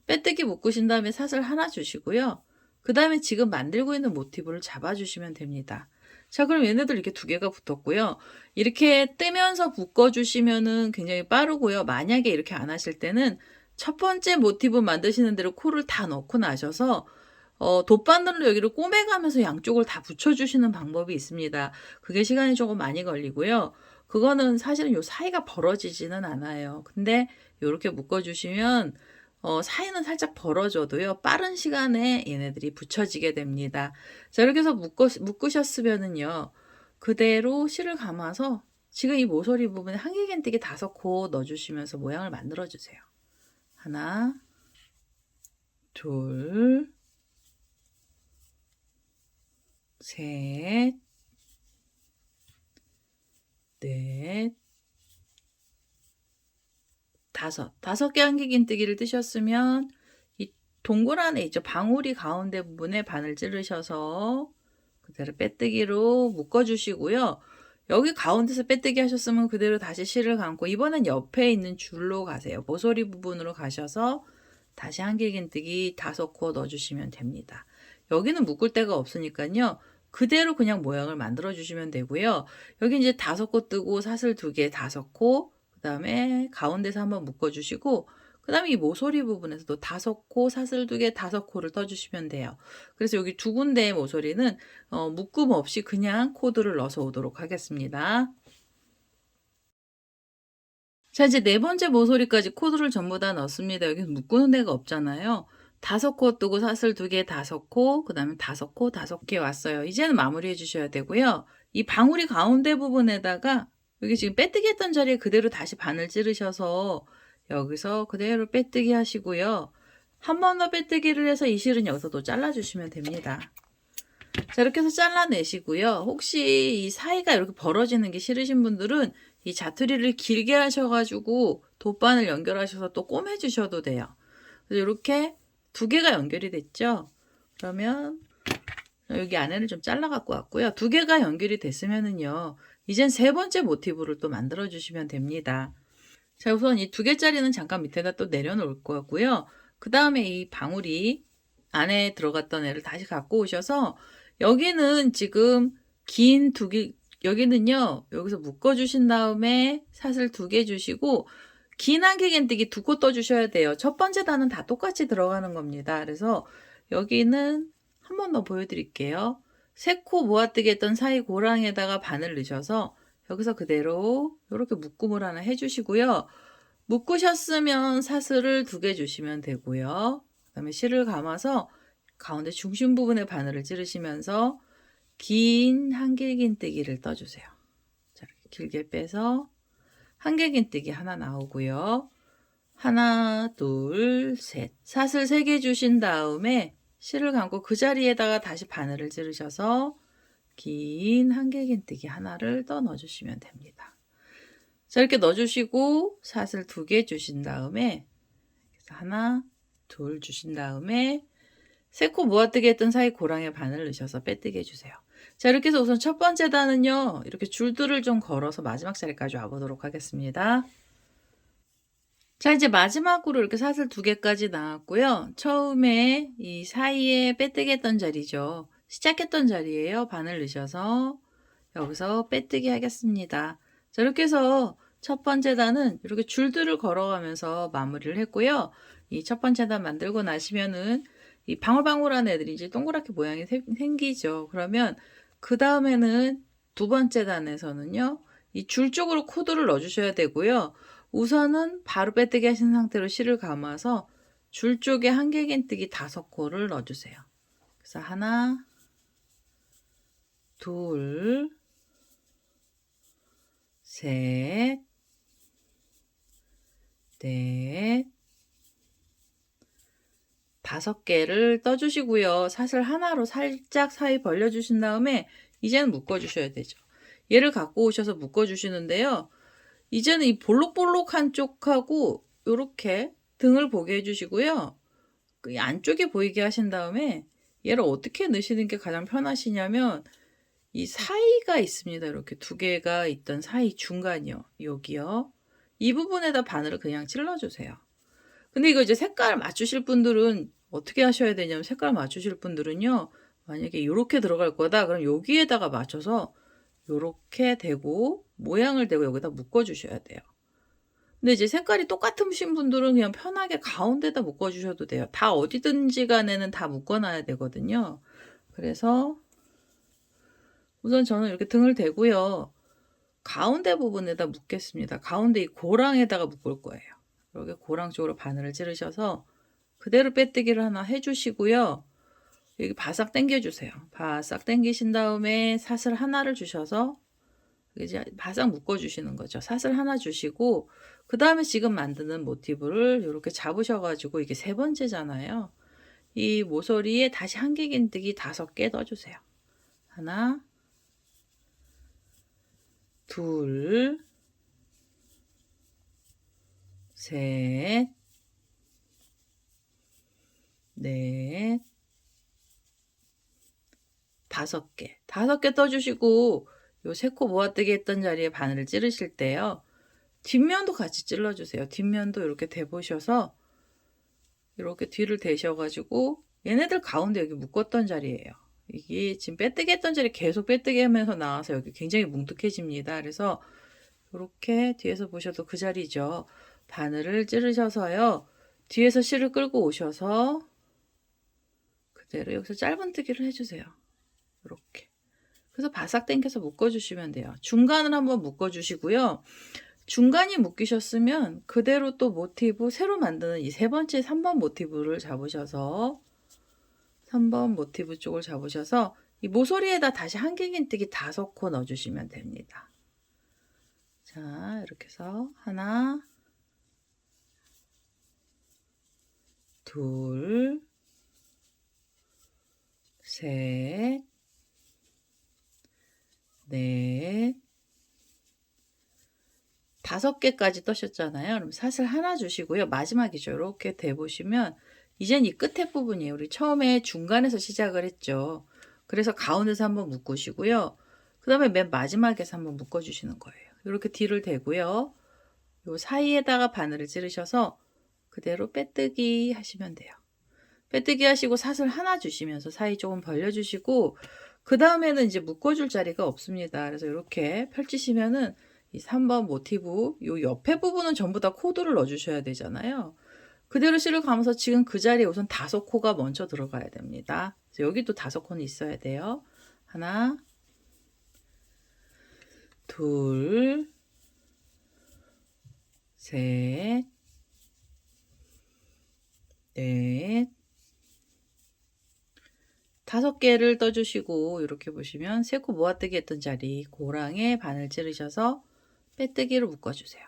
Speaker 1: 빼뜨기 묶으신 다음에 사슬 하나 주시고요. 그 다음에 지금 만들고 있는 모티브를 잡아주시면 됩니다. 자, 그럼 얘네들 이렇게 두 개가 붙었고요. 이렇게 뜨면서 묶어주시면은 굉장히 빠르고요. 만약에 이렇게 안 하실 때는 첫 번째 모티브 만드시는 대로 코를 다 넣고 나셔서 돗바늘로 여기를 꼬매가면서 양쪽을 다 붙여주시는 방법이 있습니다. 그게 시간이 조금 많이 걸리고요. 그거는 사실은 요 사이가 벌어지지는 않아요. 근데 요렇게 묶어주시면 사이는 살짝 벌어져도요. 빠른 시간에 얘네들이 붙여지게 됩니다. 자, 이렇게 해서 묶으셨으면은요. 그대로 실을 감아서 지금 이 모서리 부분에 한길긴뜨기 5코 넣어주시면서 모양을 만들어주세요. 하나, 둘, 셋, 넷, 다섯 개 한길긴뜨기를 뜨셨으면 이 동굴 안에 있죠. 방울이 가운데 부분에 바늘 찌르셔서 그대로 빼뜨기로 묶어주시고요. 여기 가운데서 빼뜨기 하셨으면 그대로 다시 실을 감고 이번엔 옆에 있는 줄로 가세요. 모서리 부분으로 가셔서 다시 한길긴뜨기 5코 넣어주시면 됩니다. 여기는 묶을 데가 없으니까요. 그대로 그냥 모양을 만들어 주시면 되고요. 여기 이제 5코 뜨고 사슬 2개 5코 그 다음에 가운데서 한번 묶어주시고 그 다음에 이 모서리 부분에서도 5코 사슬 2개 5코를 떠주시면 돼요. 그래서 여기 두 군데의 모서리는 묶음 없이 그냥 코드를 넣어서 오도록 하겠습니다. 자, 이제 네 번째 모서리까지 코드를 전부 다 넣습니다. 여기는 묶는 데가 없잖아요. 5코 뜨고 사슬 2개 5코, 그 다음에 5코 5개 왔어요. 이제는 마무리해 주셔야 되고요. 이 방울이 가운데 부분에다가 여기 지금 빼뜨기 했던 자리에 그대로 다시 바늘 찌르셔서 여기서 그대로 빼뜨기 하시고요. 한 번 더 빼뜨기를 해서 이 실은 여기서 또 잘라주시면 됩니다. 자, 이렇게 해서 잘라내시고요. 혹시 이 사이가 이렇게 벌어지는 게 싫으신 분들은 이 자투리를 길게 하셔가지고 돗바늘 연결하셔서 또 꼬매주셔도 돼요. 그래서 이렇게 2개가 연결이 됐죠. 그러면 여기 안에를 좀 잘라 갖고 왔고요. 2개가 연결이 됐으면은요. 이젠 세 번째 모티브를 또 만들어 주시면 됩니다. 자, 우선 이 2개짜리는 잠깐 밑에다 또 내려놓을 거고요. 그 다음에 이 방울이 안에 들어갔던 애를 다시 갖고 오셔서 여기는 지금 긴 2개, 여기는요, 여기서 묶어주신 다음에 사슬 2개 주시고, 긴 한길긴뜨기 2코 떠주셔야 돼요. 첫 번째 단은 다 똑같이 들어가는 겁니다. 그래서 여기는 한 번 더 보여드릴게요. 3코 모아뜨기 했던 사이 고랑에다가 바늘 넣으셔서 여기서 그대로 이렇게 묶음을 하나 해주시고요. 묶으셨으면 사슬을 2개 주시면 되고요. 그 다음에 실을 감아서 가운데 중심 부분에 바늘을 찌르시면서 긴 한길긴뜨기를 떠주세요. 자, 이렇게 길게 빼서 한길긴뜨기 하나 나오고요. 하나, 둘, 셋. 사슬 3개 주신 다음에 실을 감고 그 자리에다가 다시 바늘을 찌르셔서 긴 한길긴뜨기 하나를 더 넣어주시면 됩니다. 자, 이렇게 넣어주시고 사슬 2개 주신 다음에 하나, 둘 주신 다음에 3코 모아뜨기 했던 사이 고랑에 바늘 넣으셔서 빼뜨기 해주세요. 자, 이렇게 해서 우선 첫 번째 단은요. 이렇게 줄들을 좀 걸어서 마지막 자리까지 와보도록 하겠습니다. 자, 이제 마지막으로 이렇게 사슬 2개까지 나왔고요. 처음에 이 사이에 빼뜨기 했던 자리죠. 시작했던 자리예요. 바늘 넣으셔서 여기서 빼뜨기 하겠습니다. 자, 이렇게 해서 첫 번째 단은 이렇게 줄들을 걸어가면서 마무리를 했고요. 이 첫 번째 단 만들고 나시면은 이 방울방울한 애들이 이제 동그랗게 모양이 생기죠. 그러면 그 다음에는 두 번째 단에서는요. 이 줄 쪽으로 코드를 넣어주셔야 되고요. 우선은 바로 빼뜨기 하신 상태로 실을 감아서 줄 쪽에 한길긴뜨기 5코를 넣어주세요. 그래서 하나, 둘, 셋, 넷, 5개를 떠주시고요. 사슬 하나로 살짝 사이 벌려주신 다음에 이제는 묶어주셔야 되죠. 얘를 갖고 오셔서 묶어주시는데요. 이제는 이 볼록볼록한 쪽하고 이렇게 등을 보게 해주시고요. 그 안쪽에 보이게 하신 다음에 얘를 어떻게 넣으시는 게 가장 편하시냐면 이 사이가 있습니다. 이렇게 두 개가 있던 사이 중간이요. 여기요. 이 부분에다 바늘을 그냥 찔러주세요. 근데 이거 이제 색깔 맞추실 분들은 어떻게 하셔야 되냐면 색깔 맞추실 분들은요. 만약에 요렇게 들어갈 거다. 그럼 여기에다가 맞춰서 요렇게 대고 모양을 대고 여기다 묶어 주셔야 돼요. 근데 이제 색깔이 똑같으신 분들은 그냥 편하게 가운데다 묶어 주셔도 돼요. 다 어디든지 간에는 다 묶어 놔야 되거든요. 그래서 우선 저는 이렇게 등을 대고요. 가운데 부분에다 묶겠습니다. 가운데 이 고랑에다가 묶을 거예요. 이렇게 고랑 쪽으로 바늘을 찌르셔서 그대로 빼뜨기를 하나 해주시고요. 여기 바싹 당겨주세요. 바싹 당기신 다음에 사슬 하나를 주셔서 이제 바싹 묶어주시는 거죠. 사슬 하나 주시고 그 다음에 지금 만드는 모티브를 이렇게 잡으셔가지고 이게 세 번째잖아요. 이 모서리에 다시 한길긴뜨기 5개 넣어주세요. 하나, 둘, 셋, 넷, 5개. 5개 떠주시고 요 세 코 모아뜨기 했던 자리에 바늘을 찌르실 때요. 뒷면도 같이 찔러주세요. 뒷면도 이렇게 대보셔서 이렇게 뒤를 대셔가지고 얘네들 가운데 여기 묶었던 자리예요. 이게 지금 빼뜨기 했던 자리 계속 빼뜨기 하면서 나와서 여기 굉장히 뭉툭해집니다. 그래서 이렇게 뒤에서 보셔도 그 자리죠. 바늘을 찌르셔서요. 뒤에서 실을 끌고 오셔서 그대로 여기서 짧은뜨기를 해주세요. 이렇게. 그래서 바싹 당겨서 묶어주시면 돼요. 중간을 한번 묶어주시고요. 중간이 묶이셨으면 그대로 또 모티브 새로 만드는 이 세 번째 3번 모티브를 잡으셔서 3번 모티브 쪽을 잡으셔서 이 모서리에다 다시 한길긴뜨기 5코 넣어주시면 됩니다. 자, 이렇게 해서 하나, 둘, 셋, 넷, 5개까지 떠셨잖아요. 그럼 사슬 하나 주시고요. 마지막이죠. 이렇게 대보시면 이젠 이 끝에 부분이에요. 우리 처음에 중간에서 시작을 했죠. 그래서 가운데서 한번 묶으시고요. 그 다음에 맨 마지막에서 한번 묶어주시는 거예요. 이렇게 뒤를 대고요. 요 사이에다가 바늘을 찌르셔서 그대로 빼뜨기 하시면 돼요. 빼뜨기 하시고 사슬 하나 주시면서 사이 조금 벌려주시고 그 다음에는 이제 묶어줄 자리가 없습니다. 그래서 이렇게 펼치시면은 이 3번 모티브 요 옆에 부분은 전부 다 코드를 넣어주셔야 되잖아요. 그대로 실을 감아서 지금 그 자리에 우선 5코가 먼저 들어가야 됩니다. 여기도 5코는 있어야 돼요. 하나, 둘, 셋, 넷, 5개를 떠주시고 이렇게 보시면 3코 모아뜨기 했던 자리 고랑에 바늘 찌르셔서 빼뜨기로 묶어주세요.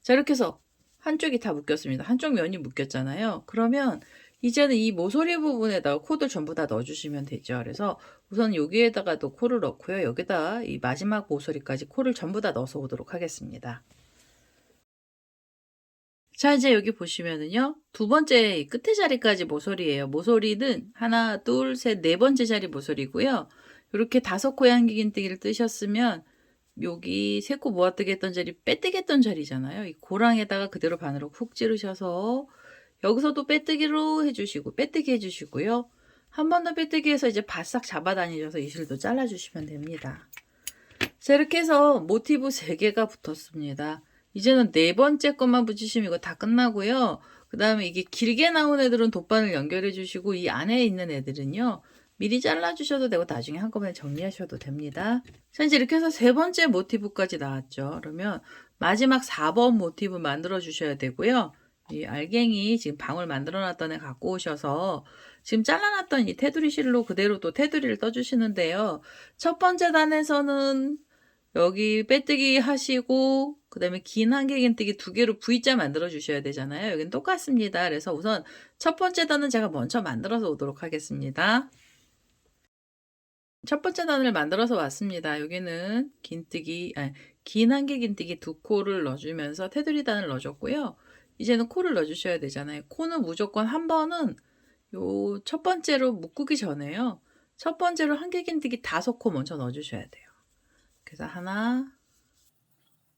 Speaker 1: 자, 이렇게 해서 한쪽이 다 묶였습니다. 한쪽 면이 묶였잖아요. 그러면 이제는 이 모서리 부분에다가 코를 전부 다 넣어주시면 되죠. 그래서 우선 여기에다가도 코를 넣고요. 여기다 이 마지막 모서리까지 코를 전부 다 넣어서 오도록 하겠습니다. 자, 이제 여기 보시면은요. 2번째 이 끝에 자리까지 모서리예요. 모서리는 하나, 둘, 셋, 4번째 자리 모서리고요. 이렇게 5코의 한길긴뜨기를 뜨셨으면 여기 3코 모아뜨기 했던 자리 빼뜨기 했던 자리잖아요. 이 고랑에다가 그대로 바늘을 쿡 찌르셔서 여기서도 빼뜨기로 해주시고 빼뜨기 해주시고요. 한 번 더 빼뜨기 해서 이제 바싹 잡아 다니셔서 이 실도 잘라주시면 됩니다. 자, 이렇게 해서 모티브 3개가 붙었습니다. 이제는 4번째 것만 붙이시면 이거 다 끝나고요. 그 다음에 이게 길게 나온 애들은 돗바늘 연결해 주시고 이 안에 있는 애들은요. 미리 잘라주셔도 되고 나중에 한꺼번에 정리하셔도 됩니다. 자, 이제 이렇게 해서 3번째 모티브까지 나왔죠. 그러면 마지막 4번 모티브 만들어 주셔야 되고요. 이 알갱이 지금 방울 만들어 놨던 애 갖고 오셔서 지금 잘라놨던 이 테두리 실로 그대로 또 테두리를 떠주시는데요. 첫 번째 단에서는 여기 빼뜨기 하시고 그 다음에 긴 한길긴뜨기 2개로 V자 만들어 주셔야 되잖아요. 여기는 똑같습니다. 그래서 우선 첫 번째 단은 제가 먼저 만들어서 오도록 하겠습니다. 첫 번째 단을 만들어서 왔습니다. 여기는 긴 한길긴뜨기 2코를 넣어주면서 테두리 단을 넣어줬고요. 이제는 코를 넣어주셔야 되잖아요. 코는 무조건 한 번은 요 첫 번째로 묶기 전에요. 첫 번째로 한길긴뜨기 5코 먼저 넣어 주셔야 돼요. 그래서 하나,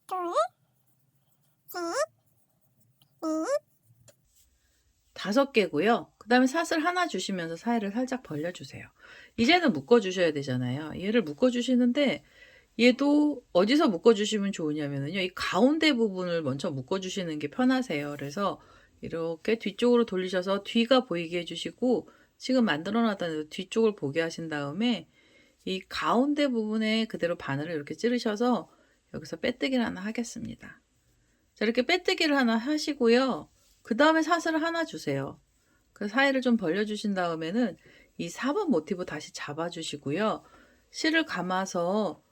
Speaker 2: 둘, 셋, 넷,
Speaker 1: 5개고요. 그다음에 사슬 하나 주시면서 사이를 살짝 벌려 주세요. 이제는 묶어 주셔야 되잖아요. 얘를 묶어 주시는데 얘도 어디서 묶어 주시면 좋으냐면은요. 이 가운데 부분을 먼저 묶어 주시는 게 편하세요. 그래서 이렇게 뒤쪽으로 돌리셔서 뒤가 보이게 해 주시고 지금 만들어 놨던 뒤쪽을 보게 하신 다음에 이 가운데 부분에 그대로 바늘을 이렇게 찌르셔서 여기서 빼뜨기를 하나 하겠습니다. 자, 이렇게 빼뜨기를 하나 하시고요. 그 다음에 사슬을 하나 주세요. 그 사이를 좀 벌려주신 다음에는 이 4번 모티브 다시 잡아주시고요. 실을 감아서,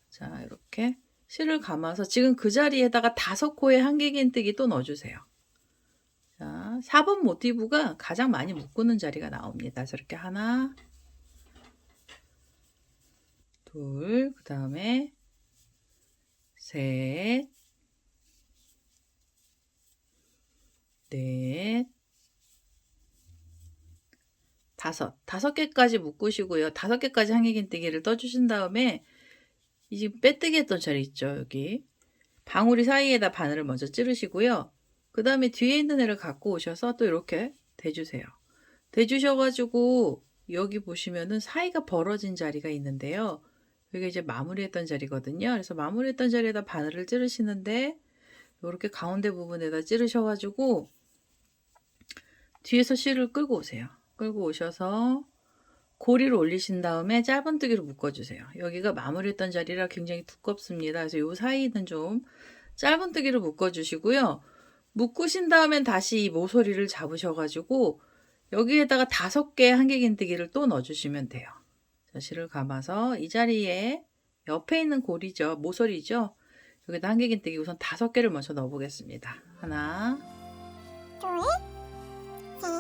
Speaker 1: 자, 이렇게 실을 감아서 지금 그 자리에다가 5코의 한길긴뜨기 또 넣어주세요. 자, 4번 모티브가 가장 많이 묶는 자리가 나옵니다. 그래서 이렇게 하나, 둘, 그 다음에 셋, 넷, 5 개까지 묶으시고요. 5개까지 한길긴뜨기를 떠주신 다음에 이 지금 빼뜨기 했던 자리 있죠, 여기. 방울이 사이에다 바늘을 먼저 찌르시고요. 그 다음에 뒤에 있는 애를 갖고 오셔서 또 이렇게 대주세요. 대주셔가지고 여기 보시면은 사이가 벌어진 자리가 있는데요. 여기 이제 마무리했던 자리거든요. 그래서 마무리했던 자리에다 바늘을 찌르시는데 이렇게 가운데 부분에다 찌르셔가지고 뒤에서 실을 끌고 오세요. 끌고 오셔서 고리를 올리신 다음에 짧은뜨기로 묶어주세요. 여기가 마무리했던 자리라 굉장히 두껍습니다. 그래서 이 사이는 좀 짧은뜨기로 묶어주시고요. 묶으신 다음엔 다시 이 모서리를 잡으셔가지고 여기에다가 5개의 한길긴뜨기를 또 넣어주시면 돼요. 자, 실을 감아서 이 자리에 옆에 있는 고리죠. 모서리죠. 여기다 한길긴뜨기 우선 5개를 먼저 넣어보겠습니다. 하나,
Speaker 2: 둘, 셋,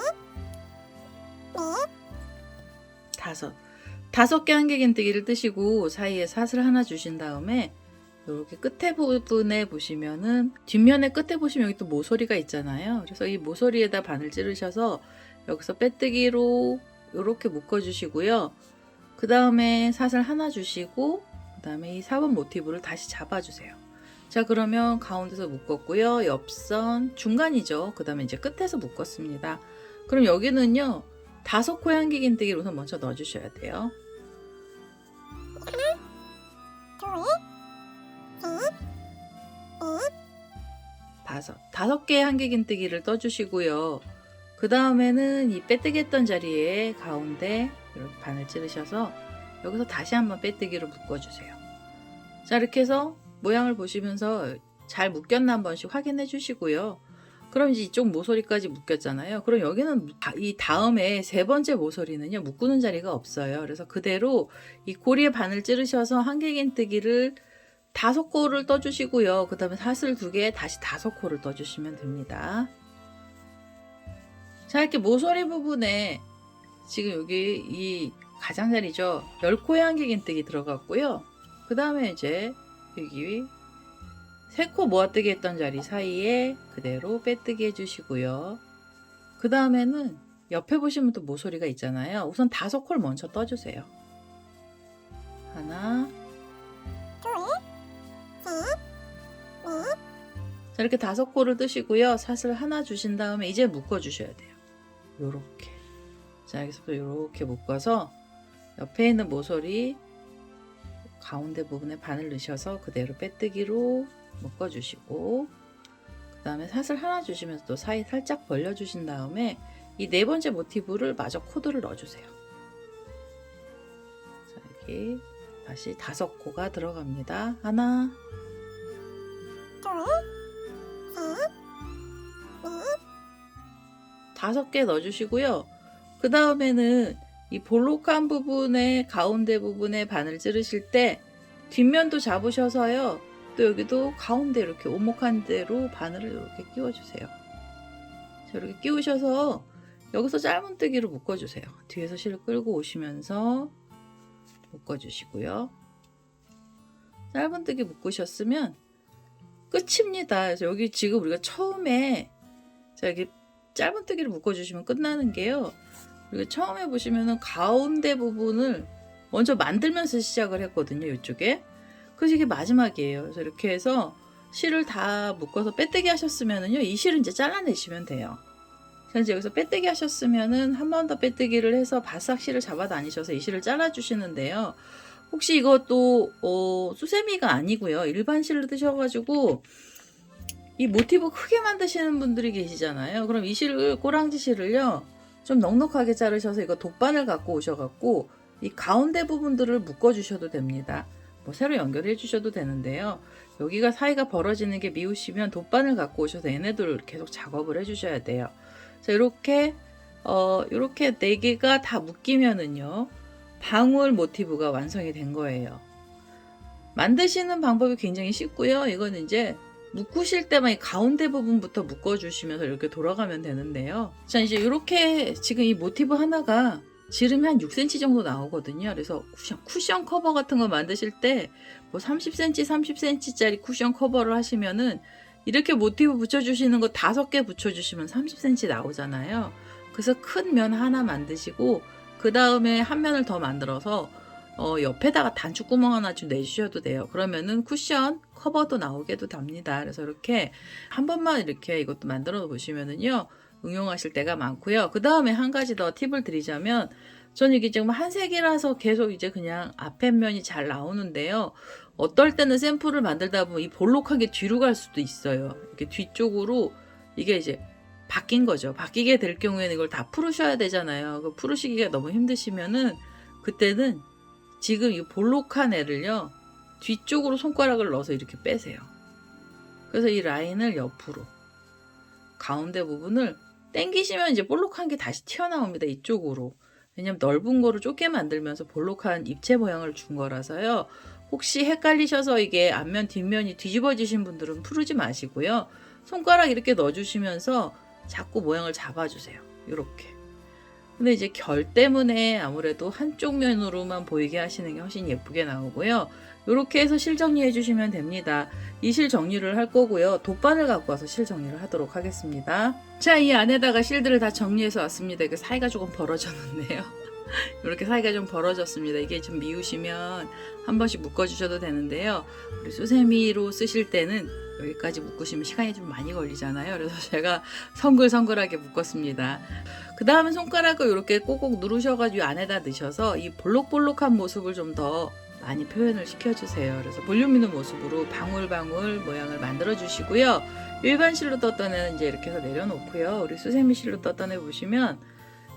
Speaker 2: 넷,
Speaker 1: 5개 한길긴뜨기를 뜨시고 사이에 사슬 하나 주신 다음에 이렇게 끝에 부분에 보시면은 뒷면에 끝에 보시면 여기 또 모서리가 있잖아요. 그래서 이 모서리에다 바늘 찌르셔서 여기서 빼뜨기로 이렇게 묶어 주시고요. 그 다음에 사슬 하나 주시고 그 다음에 이 4번 모티브를 다시 잡아 주세요. 자, 그러면 가운데서 묶었고요. 옆선 중간이죠. 그 다음에 이제 끝에서 묶었습니다. 그럼 여기는요 5코의 한길긴뜨기를 우선 먼저 넣어 주셔야 돼요.
Speaker 2: 둘, 셋, 넷,
Speaker 1: 5개의 한길긴뜨기를 떠주시고요. 그 다음에는 이 빼뜨기 했던 자리에 가운데 이렇게 바늘 찌르셔서 여기서 다시 한번 빼뜨기로 묶어주세요. 자, 이렇게 해서 모양을 보시면서 잘 묶였나 한 번씩 확인해 주시고요. 그럼 이제 이쪽 모서리까지 묶였잖아요. 그럼 여기는 이 다음에 3번째 모서리는요, 묶는 자리가 없어요. 그래서 그대로 이 고리에 바늘 찌르셔서 한길긴뜨기를 5코를 떠주시고요. 그 다음에 사슬 2개에 다시 5코를 떠주시면 됩니다. 자, 이렇게 모서리 부분에 지금 여기 이 가장자리죠. 10코의 한길긴뜨기 들어갔고요. 그 다음에 이제 여기 3코 모아뜨기 했던 자리 사이에 그대로 빼뜨기 해주시고요. 그 다음에는 옆에 보시면 또 모서리가 있잖아요. 우선 5코를 먼저 떠주세요. 하나,
Speaker 2: 둘, 셋, 넷,
Speaker 1: 자, 이렇게 5코를 뜨시고요. 사슬 하나 주신 다음에 이제 묶어주셔야 돼요. 요렇게. 자, 여기서부터 요렇게 묶어서 옆에 있는 모서리 가운데 부분에 바늘 넣으셔서 그대로 빼뜨기로 묶어주시고 그 다음에 사슬 하나 주시면서 또 사이 살짝 벌려주신 다음에 이 4번째 모티브를 마저 코드를 넣어주세요. 자, 여기 다시 5코가 들어갑니다. 하나,
Speaker 2: 둘, 셋, 넷,
Speaker 1: 5개 넣어주시고요. 그 다음에는 이 볼록한 부분에 가운데 부분에 바늘 찌르실 때 뒷면도 잡으셔서요. 또 여기도 가운데 이렇게 오목한 대로 바늘을 이렇게 끼워주세요. 자, 이렇게 끼우셔서 여기서 짧은뜨기로 묶어주세요. 뒤에서 실을 끌고 오시면서 묶어주시고요. 짧은뜨기 묶으셨으면 끝입니다. 그래서 여기 지금 우리가 처음에 자, 여기 짧은뜨기를 묶어주시면 끝나는 게요. 그리고 처음에 보시면은 가운데 부분을 먼저 만들면서 시작을 했거든요. 이쪽에. 그래서 이게 마지막이에요. 그래서 이렇게 해서 실을 다 묶어서 빼뜨기 하셨으면은요. 이 실은 이제 잘라내시면 돼요. 자, 이제 여기서 빼뜨기 하셨으면은 한 번 더 빼뜨기를 해서 바싹 실을 잡아 다니셔서 이 실을 잘라주시는데요. 혹시 이것도 수세미가 아니고요. 일반 실을 드셔가지고 이 모티브 크게 만드시는 분들이 계시잖아요. 그럼 이 실을 꼬랑지 실을요. 좀 넉넉하게 자르셔서 이거 돗바늘 갖고 오셔갖고 이 가운데 부분들을 묶어주셔도 됩니다. 뭐 새로 연결해 주셔도 되는데요. 여기가 사이가 벌어지는 게 미우시면 돗바늘 갖고 오셔서 얘네들 계속 작업을 해주셔야 돼요. 자, 이렇게 이렇게 4개가 다 묶이면은요. 방울 모티브가 완성이 된 거예요. 만드시는 방법이 굉장히 쉽고요. 이건 이제 묶으실 때만 이 가운데 부분부터 묶어주시면서 이렇게 돌아가면 되는데요. 자, 이제 이렇게 지금 이 모티브 하나가 지름이 한 6cm 정도 나오거든요. 그래서 쿠션 커버 같은 거 만드실 때 뭐 30cm, 30cm짜리 쿠션 커버를 하시면은 이렇게 모티브 붙여주시는 거 5개 붙여주시면 30cm 나오잖아요. 그래서 큰 면 하나 만드시고 그 다음에 한 면을 더 만들어서 옆에다가 단추구멍 하나 좀 내주셔도 돼요. 그러면은 쿠션 커버도 나오게도 됩니다. 그래서 이렇게 한 번만 이렇게 이것도 만들어 보시면은요. 응용하실 때가 많고요. 그 다음에 한 가지 더 팁을 드리자면 저는 이게 지금 한 색이라서 계속 이제 그냥 앞에 면이 잘 나오는데요. 어떨 때는 샘플을 만들다 보면 이 볼록한 게 뒤로 갈 수도 있어요. 이렇게 뒤쪽으로 이게 이제 바뀐 거죠. 바뀌게 될 경우에는 이걸 다 풀으셔야 되잖아요. 그 풀으시기가 너무 힘드시면은 그때는 지금 이 볼록한 애를요. 뒤쪽으로 손가락을 넣어서 이렇게 빼세요. 그래서 이 라인을 옆으로 가운데 부분을 당기시면 이제 볼록한 게 다시 튀어나옵니다. 이쪽으로. 왜냐면 넓은 거를 좁게 만들면서 볼록한 입체 모양을 준 거라서요. 혹시 헷갈리셔서 이게 앞면 뒷면이 뒤집어지신 분들은 풀지 마시고요. 손가락 이렇게 넣어주시면서 자꾸 모양을 잡아주세요. 이렇게. 근데 이제 결 때문에 아무래도 한쪽 면으로만 보이게 하시는 게 훨씬 예쁘게 나오고요. 이렇게 해서 실 정리해 주시면 됩니다. 이 실 정리를 할 거고요. 돗바늘 갖고 와서 실 정리를 하도록 하겠습니다. 자, 이 안에다가 실들을 다 정리해서 왔습니다. 이게 사이가 조금 벌어졌는데요. 이렇게 사이가 좀 벌어졌습니다. 이게 좀 미우시면 한 번씩 묶어주셔도 되는데요. 우리 수세미로 쓰실 때는 여기까지 묶으시면 시간이 좀 많이 걸리잖아요. 그래서 제가 성글성글하게 묶었습니다. 그 다음에 손가락을 이렇게 꼭꼭 누르셔가지고 안에다 넣으셔서 이 볼록볼록한 모습을 좀 더 많이 표현을 시켜주세요. 그래서 볼륨 있는 모습으로 방울방울 모양을 만들어 주시고요. 일반 실로 떴던 애는 이제 이렇게 해서 내려놓고요. 우리 수세미 실로 떴던 애 보시면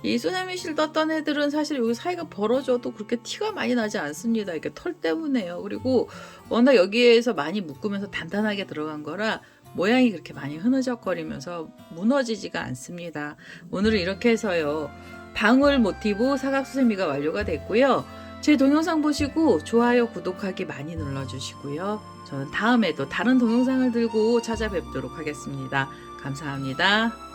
Speaker 1: 이 수세미 실 떴던 애들은 사실 여기 사이가 벌어져도 그렇게 티가 많이 나지 않습니다. 이렇게 털 때문에요. 그리고 워낙 여기에서 많이 묶으면서 단단하게 들어간 거라 모양이 그렇게 많이 흐느적거리면서 무너지지가 않습니다. 오늘은 이렇게 해서요. 방울 모티브 사각수세미가 완료가 됐고요. 제 동영상 보시고 좋아요, 구독하기 많이 눌러주시고요. 저는 다음에 또 다른 동영상을 들고 찾아뵙도록 하겠습니다. 감사합니다.